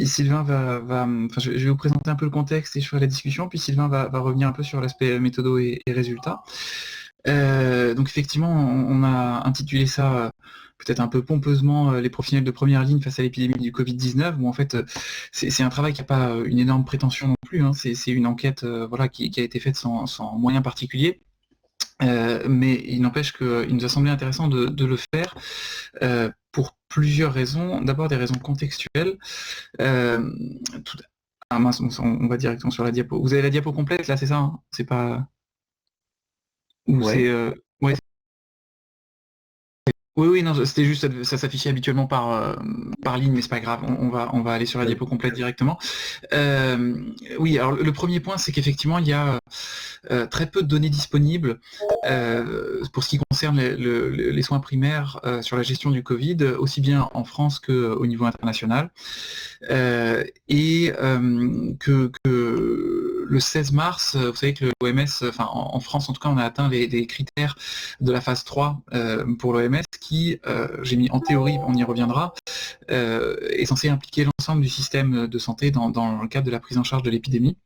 Sylvain enfin, je vais vous présenter un peu le contexte et je ferai la discussion, puis Sylvain va revenir un peu sur l'aspect méthodo et résultats. Donc effectivement, on a intitulé ça peut-être un peu pompeusement les professionnels de première ligne face à l'épidémie du Covid-19, où en fait c'est un travail qui n'a pas une énorme prétention non plus, hein. C'est une enquête voilà, qui a été faite sans moyens particuliers. Mais il n'empêche qu'il nous a semblé intéressant de le faire pour plusieurs raisons. D'abord des raisons contextuelles. Euh, tout... Ah mince, on va directement sur la diapo. Vous avez la diapo complète là, c'est ça, hein? C'est pas... Ou c'est... Ouais. Ouais. Oui, non, c'était juste, ça s'affichait habituellement par ligne, mais c'est pas grave, on va aller sur la diapo complète directement. Oui, alors le premier point, c'est qu'effectivement, il y a très peu de données disponibles pour ce qui concerne les soins primaires sur la gestion du Covid, aussi bien en France qu'au niveau international. Et que le 16 mars, vous savez que l'OMS, enfin en France en tout cas, on a atteint les critères de la phase 3 pour l'OMS qui, j'ai mis en théorie, on y reviendra, est censé impliquer l'ensemble du système de santé dans le cadre de la prise en charge de l'épidémie.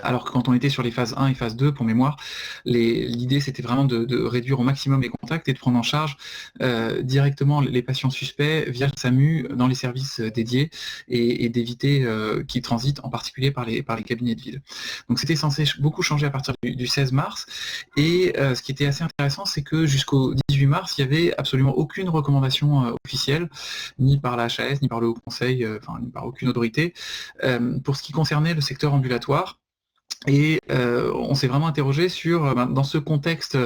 Alors que quand on était sur les phases 1 et phase 2, pour mémoire, l'idée c'était vraiment de réduire au maximum les contacts et de prendre en charge directement les patients suspects via le SAMU dans les services dédiés et d'éviter qu'ils transitent en particulier par les cabinets de ville. Donc c'était censé beaucoup changer à partir du 16 mars et ce qui était assez intéressant, c'est que jusqu'au 18 mars, il n'y avait absolument aucune recommandation officielle, ni par la HAS, ni par le Haut Conseil, enfin ni par aucune autorité, pour ce qui concernait le secteur ambulatoire. Et on s'est vraiment interrogé sur, dans ce contexte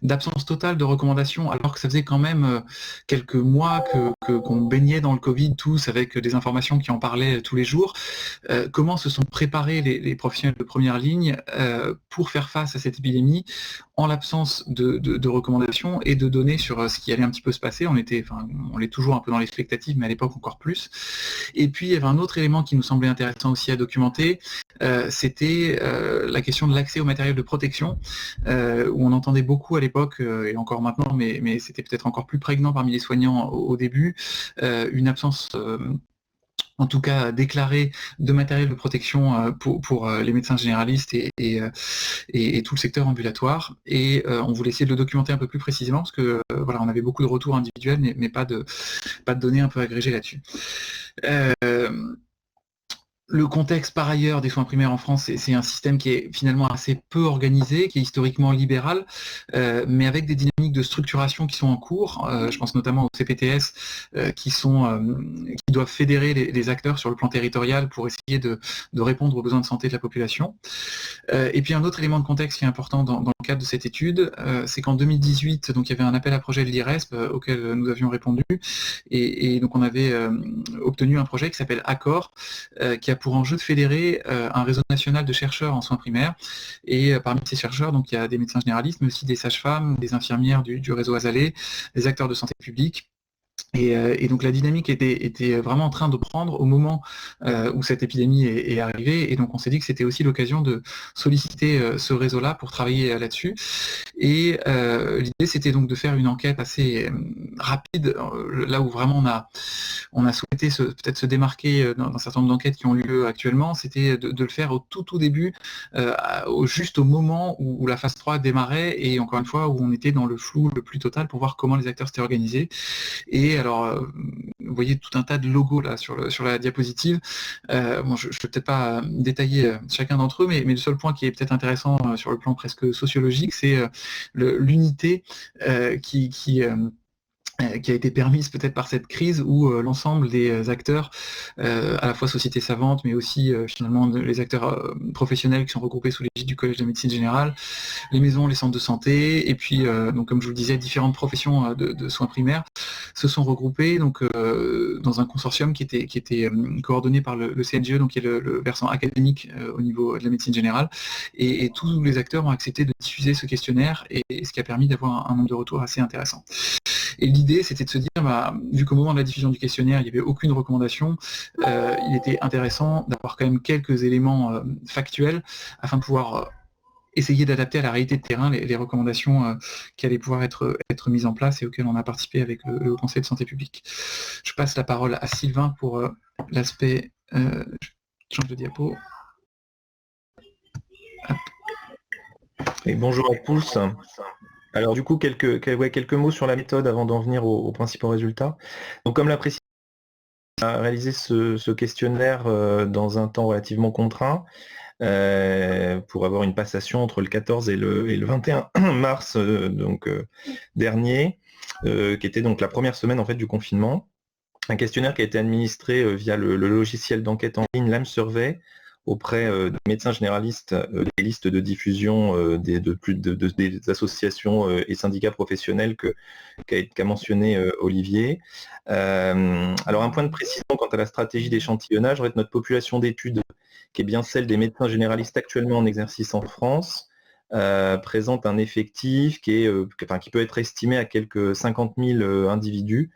d'absence totale de recommandations, alors que ça faisait quand même quelques mois qu'on baignait dans le Covid tous, avec des informations qui en parlaient tous les jours, comment se sont préparés les professionnels de première ligne pour faire face à cette épidémie en l'absence de recommandations et de données sur ce qui allait un petit peu se passer. On l'est toujours un peu dans l'expectative, mais à l'époque encore plus. Et puis il y avait un autre élément qui nous semblait intéressant aussi à documenter, c'était la question de l'accès au matériel de protection, où on entendait beaucoup à l'époque, et encore maintenant, mais c'était peut-être encore plus prégnant parmi les soignants au début, une absence en tout cas déclarée de matériel de protection pour les médecins généralistes et tout le secteur ambulatoire. Et on voulait essayer de le documenter un peu plus précisément, parce que voilà, on avait beaucoup de retours individuels, mais pas de données un peu agrégées là-dessus. Le contexte par ailleurs des soins primaires en France, c'est un système qui est finalement assez peu organisé, qui est historiquement libéral, mais avec des dynamiques de structuration qui sont en cours. Je pense notamment aux CPTS qui doivent fédérer les acteurs sur le plan territorial pour essayer de répondre aux besoins de santé de la population. Et puis un autre élément de contexte qui est important dans le cadre de cette étude, c'est qu'en 2018, donc, il y avait un appel à projet de l'IRESP auquel nous avions répondu, et donc on avait obtenu un projet qui s'appelle Accord, qui a pour enjeu de fédérer un réseau national de chercheurs en soins primaires. Et parmi ces chercheurs, donc, il y a des médecins généralistes, mais aussi des sages-femmes, des infirmières du réseau Azalée, des acteurs de santé publique. Et donc la dynamique était vraiment en train de prendre au moment où cette épidémie est arrivée, et donc on s'est dit que c'était aussi l'occasion de solliciter ce réseau-là pour travailler là-dessus. Et l'idée c'était donc de faire une enquête assez rapide, là où vraiment on a souhaité peut-être se démarquer dans un certain nombre d'enquêtes qui ont lieu actuellement, c'était de le faire au tout début, juste au moment où la phase 3 démarrait, et encore une fois où on était dans le flou le plus total pour voir comment les acteurs s'étaient organisés. Et alors, vous voyez tout un tas de logos là sur la diapositive. Bon, je ne vais peut-être pas détailler chacun d'entre eux, mais le seul point qui est peut-être intéressant sur le plan presque sociologique, c'est l'unité qui a été permise peut-être par cette crise, où l'ensemble des acteurs, à la fois sociétés savantes, mais aussi finalement les acteurs professionnels qui sont regroupés sous l'égide du Collège de médecine générale, les maisons, les centres de santé, et puis donc comme je vous le disais, différentes professions de soins primaires se sont regroupés donc dans un consortium qui était coordonné par le CNGE, donc qui est le versant académique au niveau de la médecine générale, et tous les acteurs ont accepté de diffuser ce questionnaire, et ce qui a permis d'avoir un nombre de retours assez intéressant. Et l'idée, c'était de se dire, vu qu'au moment de la diffusion du questionnaire, il n'y avait aucune recommandation, il était intéressant d'avoir quand même quelques éléments factuels afin de pouvoir essayer d'adapter à la réalité de terrain les recommandations qui allaient pouvoir être mises en place et auxquelles on a participé avec le Conseil de santé publique. Je passe la parole à Sylvain pour l'aspect... je change de diapo. Et bonjour à tous. Alors du coup, quelques mots sur la méthode avant d'en venir aux principaux résultats. Donc comme l'a précisé, on a réalisé ce questionnaire dans un temps relativement contraint pour avoir une passation entre le 14 et le 21 mars dernier, qui était donc la première semaine en fait du confinement. Un questionnaire qui a été administré via le logiciel d'enquête en ligne LAM Survey auprès des médecins généralistes des listes de diffusion des associations et syndicats professionnels qu'a mentionné Olivier. Alors un point de précision quant à la stratégie d'échantillonnage, en fait, notre population d'études, qui est bien celle des médecins généralistes actuellement en exercice en France, présente un effectif qui peut être estimé à quelques 50 000 individus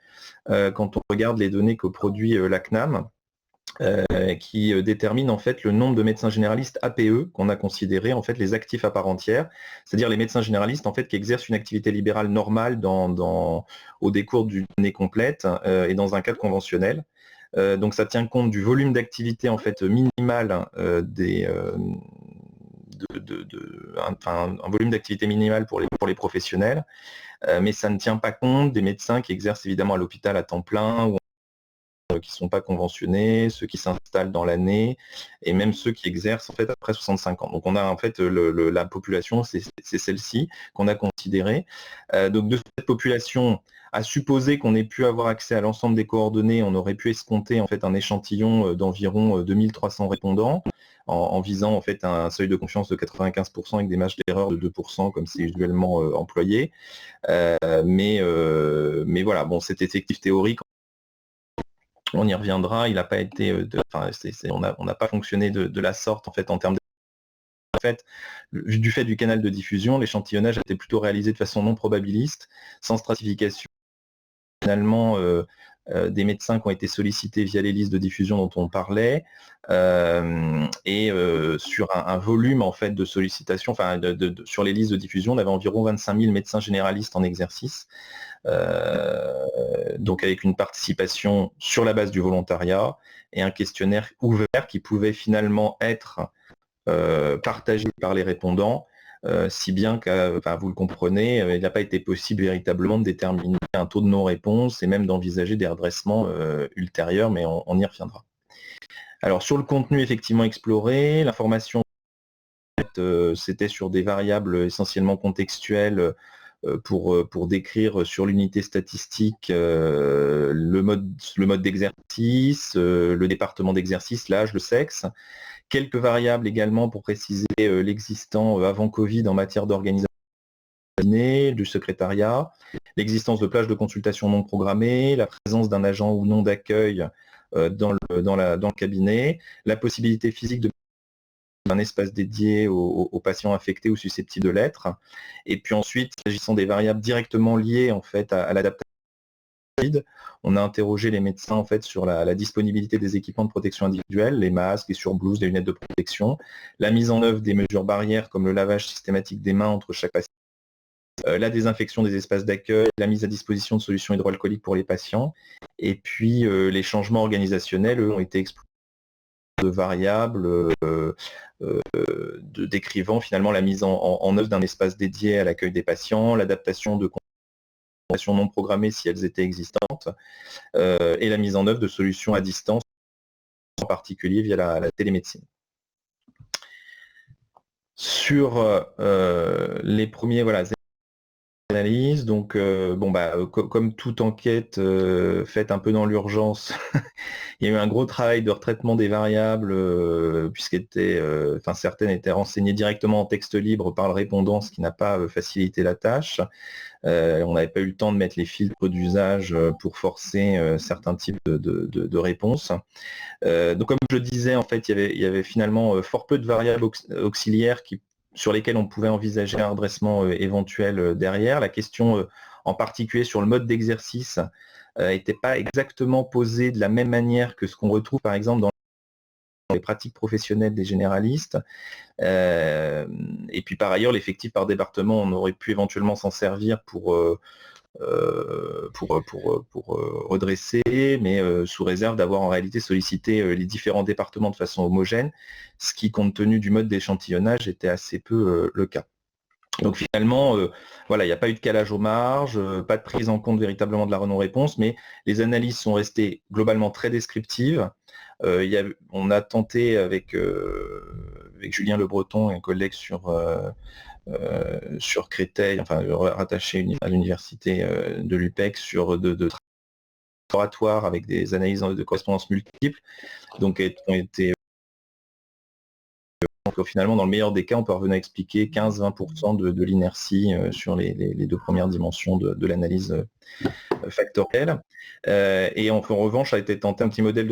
quand on regarde les données que produit la CNAM. Qui détermine en fait le nombre de médecins généralistes APE qu'on a considéré en fait les actifs à part entière, c'est-à-dire les médecins généralistes en fait qui exercent une activité libérale normale au décours d'une année complète et dans un cadre conventionnel. Donc ça tient compte du volume d'activité en fait minimal un volume d'activité minimal pour les professionnels, mais ça ne tient pas compte des médecins qui exercent évidemment à l'hôpital à temps plein ou qui ne sont pas conventionnés, ceux qui s'installent dans l'année, et même ceux qui exercent en fait après 65 ans. Donc on a en fait la population, c'est celle-ci qu'on a considérée. Donc de cette population, à supposer qu'on ait pu avoir accès à l'ensemble des coordonnées, on aurait pu escompter en fait un échantillon d'environ 2300 répondants, en visant en fait un seuil de confiance de 95% avec des marges d'erreur de 2%, comme c'est usuellement employé. Mais voilà, bon, cet effectif théorique, on y reviendra, il n'a pas été, on n'a pas fonctionné de la sorte en fait en termes de... En fait, du fait du canal de diffusion, l'échantillonnage a été plutôt réalisé de façon non probabiliste, sans stratification. Finalement, des médecins qui ont été sollicités via les listes de diffusion dont on parlait, et sur un volume en fait de sollicitation, sur les listes de diffusion, on avait environ 25 000 médecins généralistes en exercice. Donc avec une participation sur la base du volontariat et un questionnaire ouvert qui pouvait finalement être partagé par les répondants, si bien que, vous le comprenez, il n'a pas été possible véritablement de déterminer un taux de non-réponse et même d'envisager des redressements ultérieurs, mais on y reviendra. Alors sur le contenu effectivement exploré, l'information c'était sur des variables essentiellement contextuelles pour décrire sur l'unité statistique le mode d'exercice, le département d'exercice, l'âge, le sexe. Quelques variables également pour préciser l'existant avant Covid en matière d'organisation du secrétariat, l'existence de plages de consultation non programmées, la présence d'un agent ou non d'accueil dans le cabinet, la possibilité physique de un espace dédié aux patients infectés ou susceptibles de l'être. Et puis ensuite, s'agissant des variables directement liées en fait à l'adaptation, on a interrogé les médecins en fait sur la disponibilité des équipements de protection individuelle, les masques, les surblouses, les lunettes de protection, la mise en œuvre des mesures barrières comme le lavage systématique des mains entre chaque patient, la désinfection des espaces d'accueil, la mise à disposition de solutions hydroalcooliques pour les patients, et puis les changements organisationnels, eux, ont été explorés de variables décrivant finalement la mise en œuvre d'un espace dédié à l'accueil des patients, l'adaptation de consultations non programmées si elles étaient existantes, et la mise en œuvre de solutions à distance, en particulier via la télémédecine. Sur les premiers analyses, donc comme toute enquête faite un peu dans l'urgence, il y a eu un gros travail de retraitement des variables, certaines étaient renseignées directement en texte libre par le répondant, ce qui n'a pas facilité la tâche. On n'avait pas eu le temps de mettre les filtres d'usage pour forcer certains types de réponses. Donc comme je le disais, en fait, il y avait finalement fort peu de variables auxiliaires sur lesquelles on pouvait envisager un redressement éventuel derrière. La question en particulier sur le mode d'exercice n'était pas exactement posée de la même manière que ce qu'on retrouve par exemple dans les pratiques professionnelles des généralistes. Et puis par ailleurs, l'effectif par département, on aurait pu éventuellement s'en servir pour redresser, mais sous réserve d'avoir en réalité sollicité les différents départements de façon homogène, ce qui, compte tenu du mode d'échantillonnage, était assez peu le cas. Donc finalement, voilà, il n'y a pas eu de calage aux marges, pas de prise en compte véritablement de la non-réponse, mais les analyses sont restées globalement très descriptives. On a tenté avec Julien Le Breton, un collègue sur Créteil, enfin rattaché à l'université de l'UPEC, sur de laboratoires avec des analyses de correspondance multiples, donc ont été finalement, dans le meilleur des cas, on peut revenir à expliquer 15-20% de l'inertie sur les 2 premières dimensions de l'analyse factorielle. Et en revanche, a été tenté un petit modèle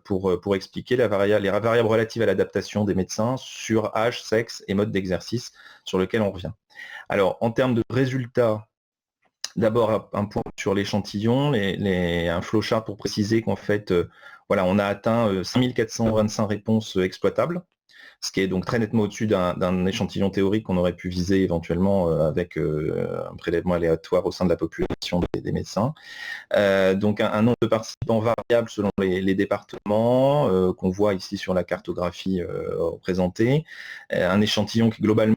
pour expliquer les variables relatives à l'adaptation des médecins sur âge, sexe et mode d'exercice, sur lequel on revient. Alors, en termes de résultats, d'abord un point sur l'échantillon, un flowchart pour préciser qu'en fait, voilà, on a atteint 5425 réponses exploitables, ce qui est donc très nettement au-dessus d'un échantillon théorique qu'on aurait pu viser éventuellement avec un prélèvement aléatoire au sein de la population des médecins. Donc un nombre de participants variable selon les départements qu'on voit ici sur la cartographie représentée, un échantillon qui est globalement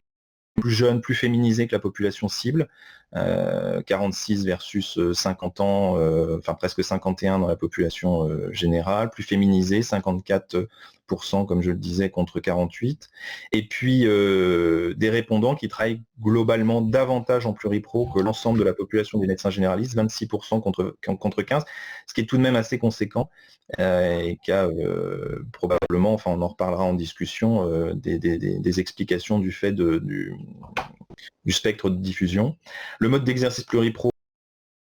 plus jeune, plus féminisé que la population cible, 46 versus 50 ans, enfin presque 51 dans la population générale, plus féminisé, 54% comme je le disais contre 48, et puis des répondants qui travaillent globalement davantage en pluripro que l'ensemble de la population des médecins généralistes, 26% contre 15, ce qui est tout de même assez conséquent, et qui a probablement, enfin on en reparlera en discussion, des explications du fait du spectre de diffusion. Le mode d'exercice pluripro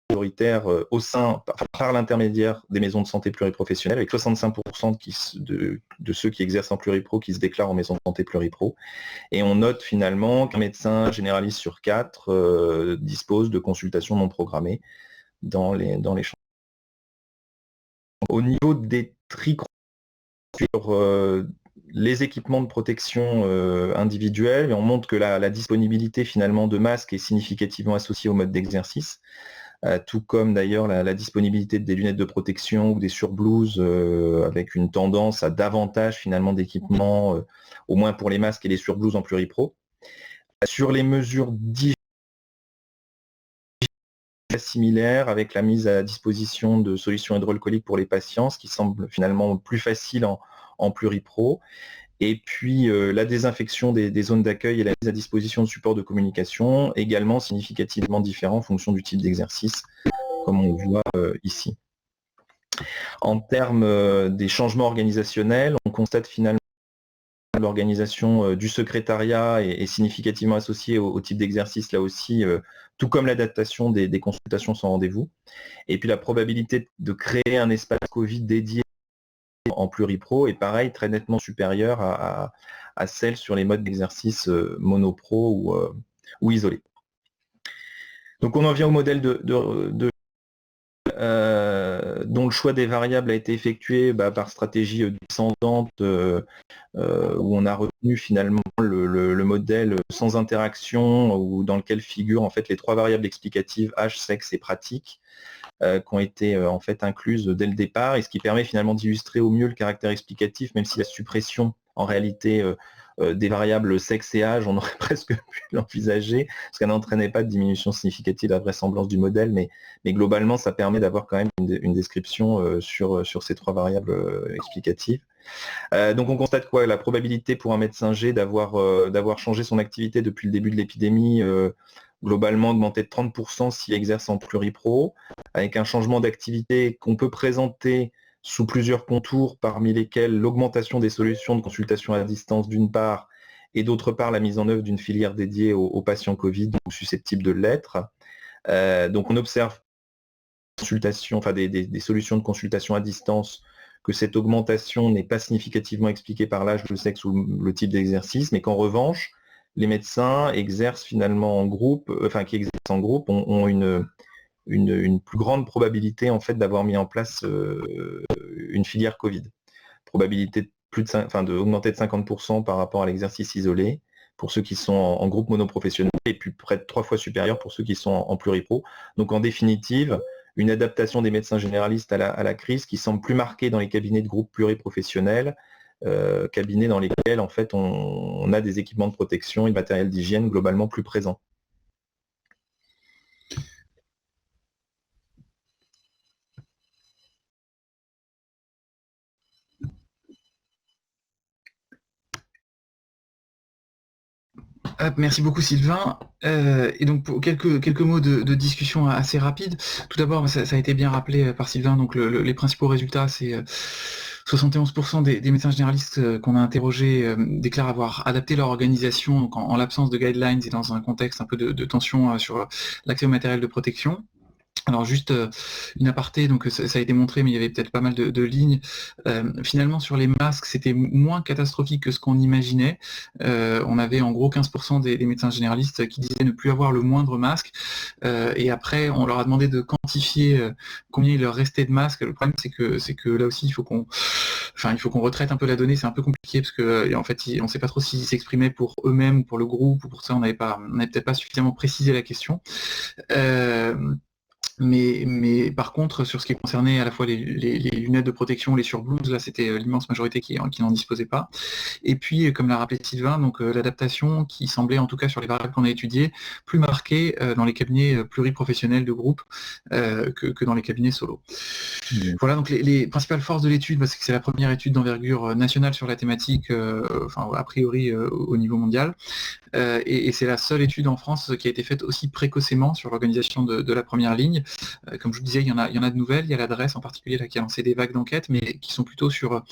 prioritaire au sein, par l'intermédiaire des maisons de santé pluriprofessionnelles, avec 65% de ceux qui exercent en pluripro qui se déclarent en maison de santé pluripro. Et on note finalement qu'un médecin généraliste sur 4 dispose de consultations non programmées dans les champs. Au niveau des tricros sur les équipements de protection individuels, et on montre que la disponibilité finalement de masques est significativement associée au mode d'exercice, tout comme d'ailleurs la disponibilité des lunettes de protection ou des surblouses avec une tendance à davantage finalement d'équipements, au moins pour les masques et les surblouses en pluripro. Sur les mesures similaires, avec la mise à disposition de solutions hydroalcooliques pour les patients, ce qui semble finalement plus facile en pluripro. Et puis la désinfection des zones d'accueil et la mise à disposition de supports de communication, également significativement différents en fonction du type d'exercice, comme on le voit ici. En termes des changements organisationnels, on constate finalement que l'organisation du secrétariat est significativement associée au type d'exercice, là aussi, tout comme l'adaptation des consultations sans rendez-vous. Et puis la probabilité de créer un espace Covid dédié en pluripro est pareil, très nettement supérieure à celle sur les modes d'exercice monopro ou isolés. Donc on en vient au modèle dont le choix des variables a été effectué par stratégie descendante, où on a retenu finalement le modèle sans interaction, ou dans lequel figurent en fait les 3 variables explicatives âge, sexe et pratique, qui ont été en fait incluses dès le départ, et ce qui permet finalement d'illustrer au mieux le caractère explicatif, même si la suppression en réalité des variables sexe et âge, on aurait presque pu l'envisager, parce qu'elle n'entraînait pas de diminution significative de la vraisemblance du modèle, mais globalement ça permet d'avoir quand même une description sur ces 3 variables explicatives. Donc on constate quoi? La probabilité pour un médecin G d'avoir changé son activité depuis le début de l'épidémie, globalement augmenté de 30% s'il exerce en pluripro, avec un changement d'activité qu'on peut présenter sous plusieurs contours, parmi lesquels l'augmentation des solutions de consultation à distance d'une part, et d'autre part la mise en œuvre d'une filière dédiée aux patients Covid ou susceptibles de l'être. Donc on observe des solutions de consultation à distance, que cette augmentation n'est pas significativement expliquée par l'âge, le sexe ou le type d'exercice, mais qu'en revanche, les médecins exercent finalement en groupe, qui exercent en groupe ont une plus grande probabilité en fait d'avoir mis en place une filière Covid. probabilité de d'augmenter de 50% par rapport à l'exercice isolé pour ceux qui sont en groupe monoprofessionnel, et puis près de 3 fois supérieur pour ceux qui sont en pluripro. Donc en définitive, une adaptation des médecins généralistes à la crise qui semble plus marquée dans les cabinets de groupe pluriprofessionnels, cabinets dans lesquels en fait on a des équipements de protection et de matériel d'hygiène globalement plus présents. Merci beaucoup Sylvain. Et donc pour quelques mots de discussion assez rapide. Tout d'abord, ça a été bien rappelé par Sylvain, donc les principaux résultats, c'est 71% des médecins généralistes qu'on a interrogés déclarent avoir adapté leur organisation donc en l'absence de guidelines et dans un contexte un peu de tension sur l'accès au matériel de protection. Alors juste une aparté, donc ça a été montré, mais il y avait peut-être pas mal de lignes. Finalement, sur les masques, c'était moins catastrophique que ce qu'on imaginait. On avait en gros 15% des médecins généralistes qui disaient ne plus avoir le moindre masque. Et après, on leur a demandé de quantifier combien il leur restait de masques. Le problème, c'est que là aussi, il faut qu'on retraite un peu la donnée. C'est un peu compliqué parce que en fait, on ne sait pas trop s'ils s'exprimaient pour eux-mêmes, pour le groupe, ou pour ça, on n'avait peut-être pas suffisamment précisé la question. Mais par contre, sur ce qui concernait à la fois les lunettes de protection, les surblouses, là c'était l'immense majorité qui n'en disposait pas. Et puis, comme l'a rappelé Sylvain, donc l'adaptation qui semblait, en tout cas sur les variables qu'on a étudiées, plus marquée dans les cabinets pluriprofessionnels de groupe que dans les cabinets solo. Voilà, donc les principales forces de l'étude, c'est que c'est la première étude d'envergure nationale sur la thématique, a priori au niveau mondial. Et c'est la seule étude en France qui a été faite aussi précocement sur l'organisation de la première ligne. Comme je vous disais, il y en a de nouvelles. Il y a l'adresse en particulier là, qui a lancé des vagues d'enquête, mais qui sont plutôt sur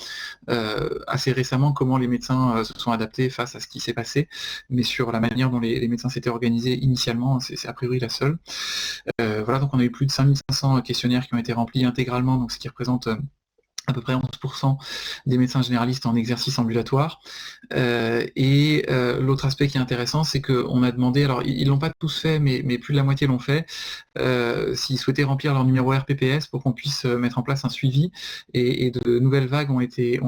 assez récemment comment les médecins se sont adaptés face à ce qui s'est passé. Mais sur la manière dont les médecins s'étaient organisés initialement, c'est a priori la seule. Voilà, donc on a eu plus de 5500 questionnaires qui ont été remplis intégralement, donc ce qui représente à peu près 11% des médecins généralistes en exercice ambulatoire. L'autre aspect qui est intéressant, c'est qu'on a demandé, alors ils l'ont pas tous fait, mais plus de la moitié l'ont fait, s'ils souhaitaient remplir leur numéro RPPS pour qu'on puisse mettre en place un suivi, et de nouvelles vagues ont été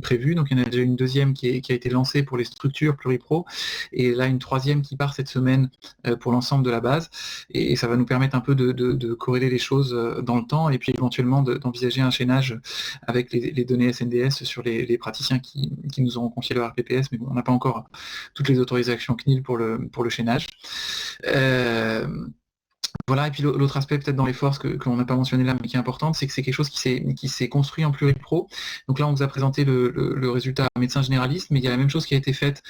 prévues. Donc il y en a déjà une deuxième qui a été lancée pour les structures pluripro, et là une troisième qui part cette semaine pour l'ensemble de la base, et ça va nous permettre un peu de corréler les choses dans le temps, et puis éventuellement d'envisager un chaînage avec les données SNDS sur les praticiens qui nous auront confié leur RPPS, mais bon, on n'a pas encore toutes les autorisations CNIL pour le chaînage. Voilà, et puis l'autre aspect peut-être dans les forces qu'on n'a pas mentionné là, mais qui est importante, c'est que c'est quelque chose qui s'est construit en pluripro. Donc là, on vous a présenté le résultat médecin généraliste, mais il y a la même chose qui a été faite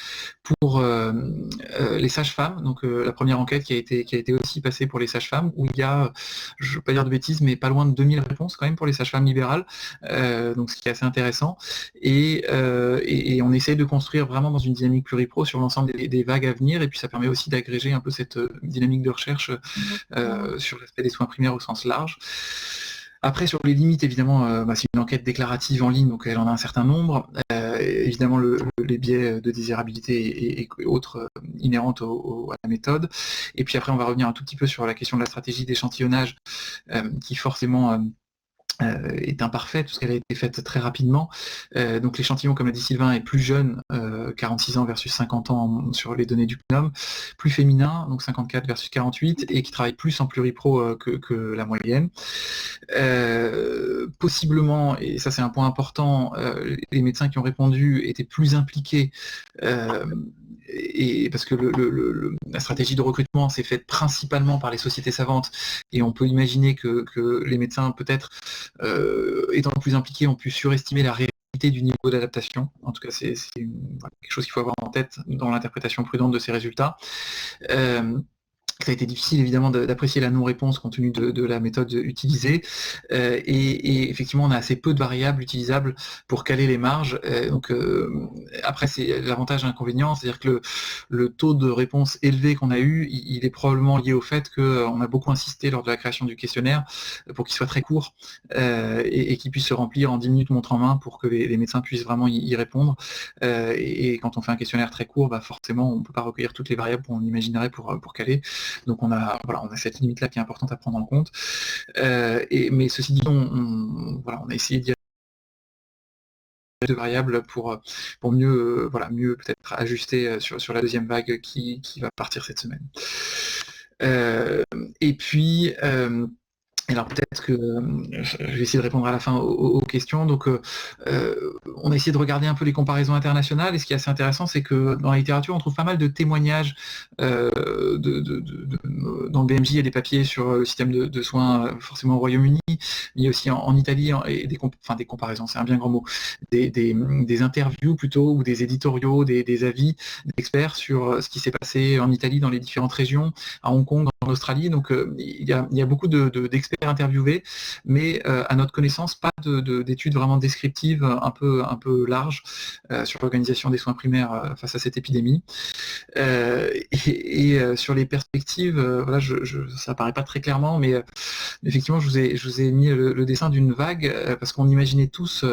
pour les sages-femmes. Donc la première enquête qui a été aussi passée pour les sages-femmes, où il y a, je ne veux pas dire de bêtises, mais pas loin de 2000 réponses quand même pour les sages-femmes libérales, donc ce qui est assez intéressant. Et on essaie de construire vraiment dans une dynamique pluripro sur l'ensemble des vagues à venir, et puis ça permet aussi d'agréger un peu cette dynamique de recherche sur l'aspect des soins primaires au sens large. Après, sur les limites, évidemment, c'est une enquête déclarative en ligne, donc elle en a un certain nombre. Évidemment, les biais de désirabilité et autres inhérentes à la méthode. Et puis après, on va revenir un tout petit peu sur la question de la stratégie d'échantillonnage, qui forcément est imparfaite, parce qu'elle a été faite très rapidement. Donc l'échantillon, comme l'a dit Sylvain, est plus jeune, 46 ans versus 50 ans sur les données du PNOM, plus féminin, donc 54 versus 48, et qui travaille plus en pluripro que la moyenne. Possiblement, et ça c'est un point important, les médecins qui ont répondu étaient plus impliqués, et parce que la stratégie de recrutement s'est faite principalement par les sociétés savantes, et on peut imaginer que les médecins, peut-être étant plus impliqués, ont pu surestimer la réalité du niveau d'adaptation. En tout cas, c'est quelque chose qu'il faut avoir en tête dans l'interprétation prudente de ces résultats. Ça a été difficile évidemment d'apprécier la non-réponse compte tenu de la méthode utilisée, et effectivement on a assez peu de variables utilisables pour caler les marges. Donc après c'est l'avantage et l'inconvénient, c'est-à-dire que le taux de réponse élevé qu'on a eu, il est probablement lié au fait qu'on a beaucoup insisté lors de la création du questionnaire pour qu'il soit très court, et qu'il puisse se remplir en 10 minutes montre en main pour que les médecins puissent vraiment y répondre. Et quand on fait un questionnaire très court, forcément on ne peut pas recueillir toutes les variables qu'on imaginerait pour caler. Donc on a cette limite-là qui est importante à prendre en compte. Mais ceci dit, on a essayé d'y de variables pour mieux, mieux peut-être ajuster sur la deuxième vague qui va partir cette semaine. Et puis, alors peut-être que je vais essayer de répondre à la fin aux questions. Donc, on a essayé de regarder un peu les comparaisons internationales. Et ce qui est assez intéressant, c'est que dans la littérature, on trouve pas mal de témoignages. Dans le BMJ, il y a des papiers sur le système de soins, forcément au Royaume-Uni, mais il y a aussi en Italie, et des comparaisons, c'est un bien grand mot, des interviews plutôt, ou des éditoriaux, des avis d'experts sur ce qui s'est passé en Italie, dans les différentes régions, à Hong Kong, en Australie. Donc, il y a beaucoup d'experts interviewés, mais à notre connaissance, pas d'études vraiment descriptives un peu larges sur l'organisation des soins primaires face à cette épidémie. Sur les perspectives, voilà, ça apparaît pas très clairement, mais effectivement, je vous ai mis le dessin d'une vague, parce qu'on imaginait tous.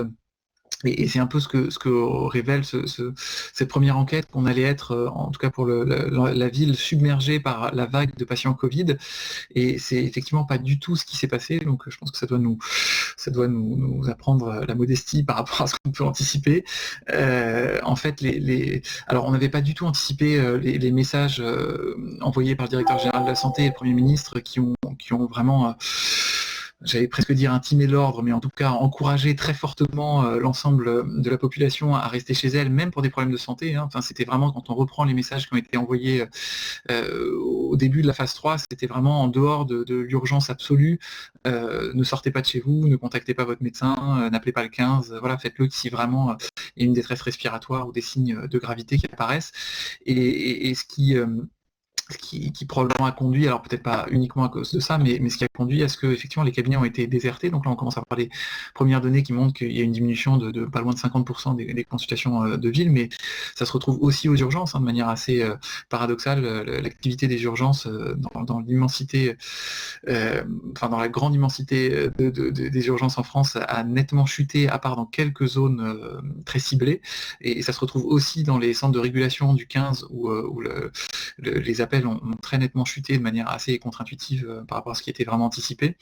Et c'est un peu ce que révèle cette première enquête, qu'on allait être, en tout cas pour la ville, submergée par la vague de patients Covid. Et c'est effectivement pas du tout ce qui s'est passé. Donc je pense que ça doit nous apprendre la modestie par rapport à ce qu'on peut anticiper. En fait, alors on n'avait pas du tout anticipé les messages envoyés par le directeur général de la santé et le Premier ministre qui ont vraiment... j'allais presque dire intimer l'ordre, mais en tout cas encourager très fortement l'ensemble de la population à rester chez elle, même pour des problèmes de santé. Enfin, c'était vraiment, quand on reprend les messages qui ont été envoyés au début de la phase 3, c'était vraiment en dehors de l'urgence absolue. Ne sortez pas de chez vous, ne contactez pas votre médecin, n'appelez pas le 15, voilà, faites-le si vraiment il y a une détresse respiratoire ou des signes de gravité qui apparaissent. Et ce qui probablement a conduit, alors peut-être pas uniquement à cause de ça, mais ce qui a conduit à ce que effectivement les cabinets ont été désertés. Donc là, on commence à avoir les premières données qui montrent qu'il y a une diminution de pas loin de 50% des consultations de ville, mais ça se retrouve aussi aux urgences, de manière assez paradoxale. L'activité des urgences dans l'immensité, dans la grande immensité des urgences en France a nettement chuté, à part dans quelques zones très ciblées, et ça se retrouve aussi dans les centres de régulation du 15 où les appels ont très nettement chuté de manière assez contre-intuitive par rapport à ce qui était vraiment anticipé,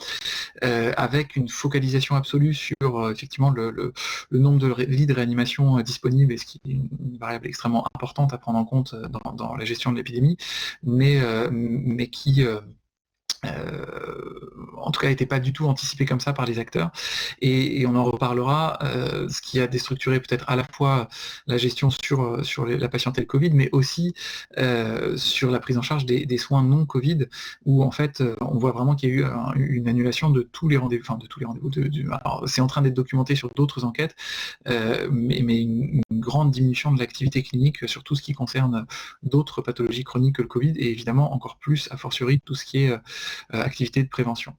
avec une focalisation absolue sur effectivement le nombre de lits de réanimation disponibles, et ce qui est une variable extrêmement importante à prendre en compte dans la gestion de l'épidémie, mais qui... en tout cas, n'était pas du tout anticipé comme ça par les acteurs, et on en reparlera. Ce qui a déstructuré peut-être à la fois la gestion sur la patientèle Covid, mais aussi sur la prise en charge des soins non Covid, où en fait on voit vraiment qu'il y a eu une annulation de tous les rendez-vous, alors, c'est en train d'être documenté sur d'autres enquêtes, mais une grande diminution de l'activité clinique sur tout ce qui concerne d'autres pathologies chroniques que le Covid, et évidemment encore plus, a fortiori, tout ce qui est activité de prévention.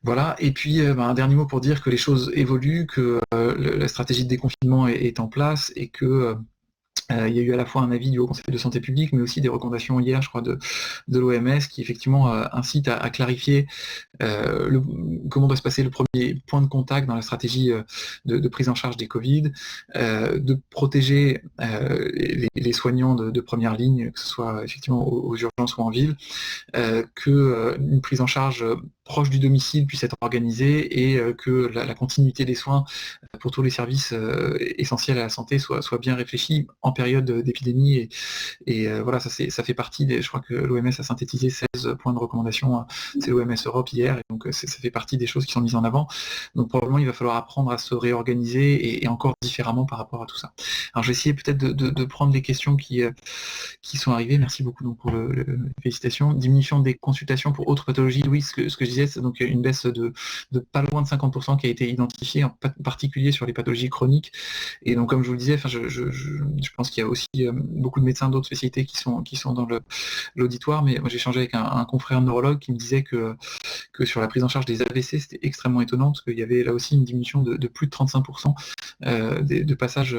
Voilà, et puis un dernier mot pour dire que les choses évoluent, que la stratégie de déconfinement est en place, et que il y a eu à la fois un avis du Haut Conseil de santé publique, mais aussi des recommandations hier, je crois, de l'OMS, qui effectivement incitent à clarifier comment doit se passer le premier point de contact dans la stratégie de prise en charge des Covid, de protéger les soignants de première ligne, que ce soit effectivement aux urgences ou en ville, qu'une prise en charge proche du domicile puisse être organisée, et que la continuité des soins pour tous les services essentiels à la santé soit bien réfléchie en période d'épidémie, et voilà, ça fait partie je crois que l'OMS a synthétisé 16 points de recommandation, c'est l'OMS Europe hier, et donc ça fait partie des choses qui sont mises en avant. Donc probablement il va falloir apprendre à se réorganiser, et encore différemment par rapport à tout ça. Alors je vais essayer peut-être de prendre les questions qui sont arrivées. Merci beaucoup donc pour les félicitations. Diminution des consultations pour autres pathologies, oui, ce que je disais, c'est donc une baisse de pas loin de 50% qui a été identifiée, en particulier sur les pathologies chroniques. Et donc comme je vous le disais, je pense qu'il y a aussi beaucoup de médecins d'autres spécialités qui sont dans l'auditoire, mais moi j'ai échangé avec un confrère neurologue qui me disait que sur la prise en charge des AVC, c'était extrêmement étonnant, parce qu'il y avait là aussi une diminution de plus de 35% de passages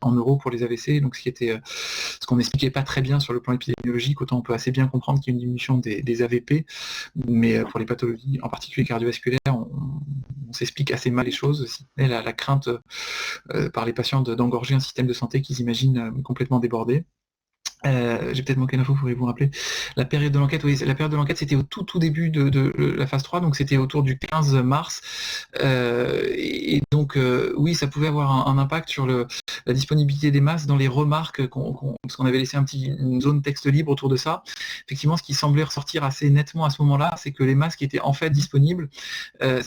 en euros pour les AVC, donc ce qu'on n'expliquait pas très bien sur le plan épidémiologique. Autant on peut assez bien comprendre qu'il y a une diminution des AVP, mais pour les pathologies, en particulier cardiovasculaires, on s'explique assez mal les choses, si la crainte par les patients d'engorger un système de santé qu'ils imaginent complètement débordé. J'ai peut-être manqué l'info, pourriez-vous rappeler. La période de l'enquête, oui, la période de l'enquête, c'était au tout début de la phase 3, donc c'était autour du 15 mars. Et donc, oui, ça pouvait avoir un impact sur la disponibilité des masques dans les remarques, parce qu'on avait laissé une zone texte libre autour de ça. Effectivement, ce qui semblait ressortir assez nettement à ce moment-là, c'est que les masques étaient en fait disponibles.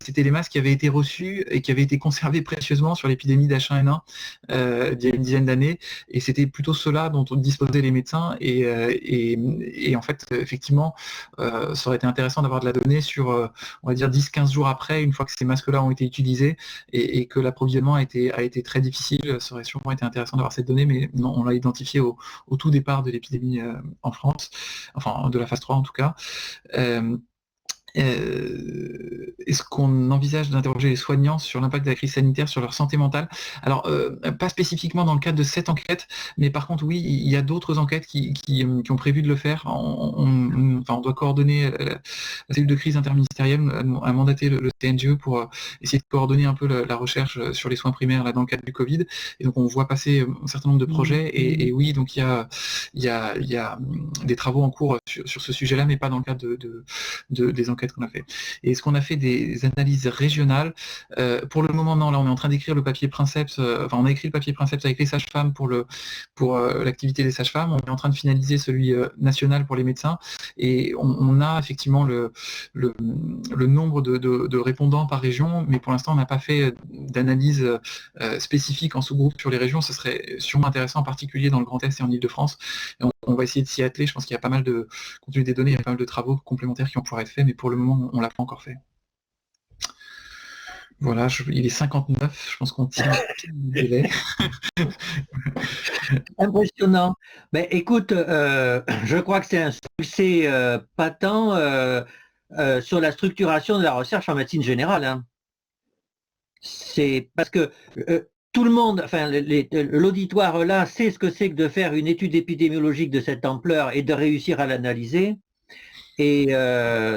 C'était les masques qui avaient été reçus et qui avaient été conservés précieusement sur l'épidémie d'H1N1 il y a une dizaine d'années. Et c'était plutôt cela dont disposaient les médecins. Et en fait, effectivement, ça aurait été intéressant d'avoir de la donnée sur, on va dire, 10-15 jours après, une fois que ces masques-là ont été utilisés et que l'approvisionnement a été très difficile. Ça aurait sûrement été intéressant d'avoir cette donnée, mais non, on l'a identifié au tout départ de l'épidémie en France, enfin de la phase 3 en tout cas. Est-ce qu'on envisage d'interroger les soignants sur l'impact de la crise sanitaire sur leur santé mentale? Alors, pas spécifiquement dans le cadre de cette enquête, mais par contre, oui, il y a d'autres enquêtes qui ont prévu de le faire. On doit coordonner la cellule de crise interministérielle, a mandaté le CNGE pour essayer de coordonner un peu la recherche sur les soins primaires là, dans le cadre du Covid. Et donc, on voit passer un certain nombre de projets. Et oui, donc il y a des travaux en cours sur ce sujet-là, mais pas dans le cadre des enquêtes qu'on a fait. Et est-ce qu'on a fait des analyses régionales? Pour le moment, non. Là, on est en train d'écrire le papier Princeps. On a écrit le papier Princeps avec les sages-femmes pour l'activité des sages-femmes. On est en train de finaliser celui national pour les médecins. Et on a effectivement le nombre de répondants par région, mais pour l'instant, on n'a pas fait d'analyse spécifique en sous-groupe sur les régions. Ce serait sûrement intéressant, en particulier dans le Grand Est et en Ile-de-France. On va essayer de s'y atteler. Je pense qu'il y a pas mal de contenu des données, il y a pas mal de travaux complémentaires qui vont pouvoir être faits, mais pour le moment, on ne l'a pas encore fait. Voilà, il est 59, je pense qu'on tient le délai. Impressionnant. Mais écoute, je crois que c'est un succès patent sur la structuration de la recherche en médecine générale. Hein. C'est parce que tout le monde, enfin l'auditoire là, sait ce que c'est que de faire une étude épidémiologique de cette ampleur et de réussir à l'analyser. Et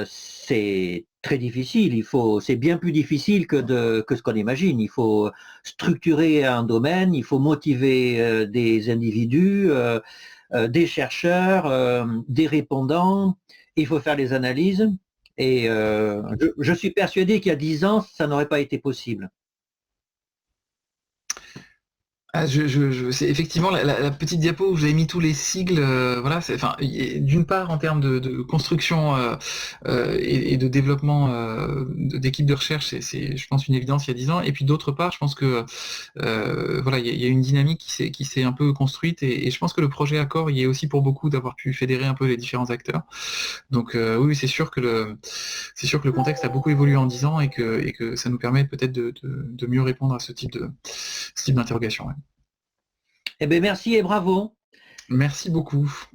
c'est très difficile. C'est bien plus difficile que ce qu'on imagine. Il faut structurer un domaine, il faut motiver des individus, des chercheurs, des répondants. Il faut faire les analyses. Et je suis persuadé qu'il y a 10 ans, ça n'aurait pas été possible. Ah, c'est effectivement la petite diapo où vous avez mis tous les sigles. Voilà, d'une part en termes de construction et de développement d'équipes de recherche, c'est je pense une évidence il y a 10 ans. Et puis d'autre part, je pense que voilà, il y a une dynamique qui s'est un peu construite et je pense que le projet Accord y est aussi pour beaucoup d'avoir pu fédérer un peu les différents acteurs. Donc oui, c'est sûr que le contexte a beaucoup évolué en 10 ans et que ça nous permet peut-être de mieux répondre à ce type d'interrogation. Ouais. Eh bien, merci et bravo. Merci beaucoup.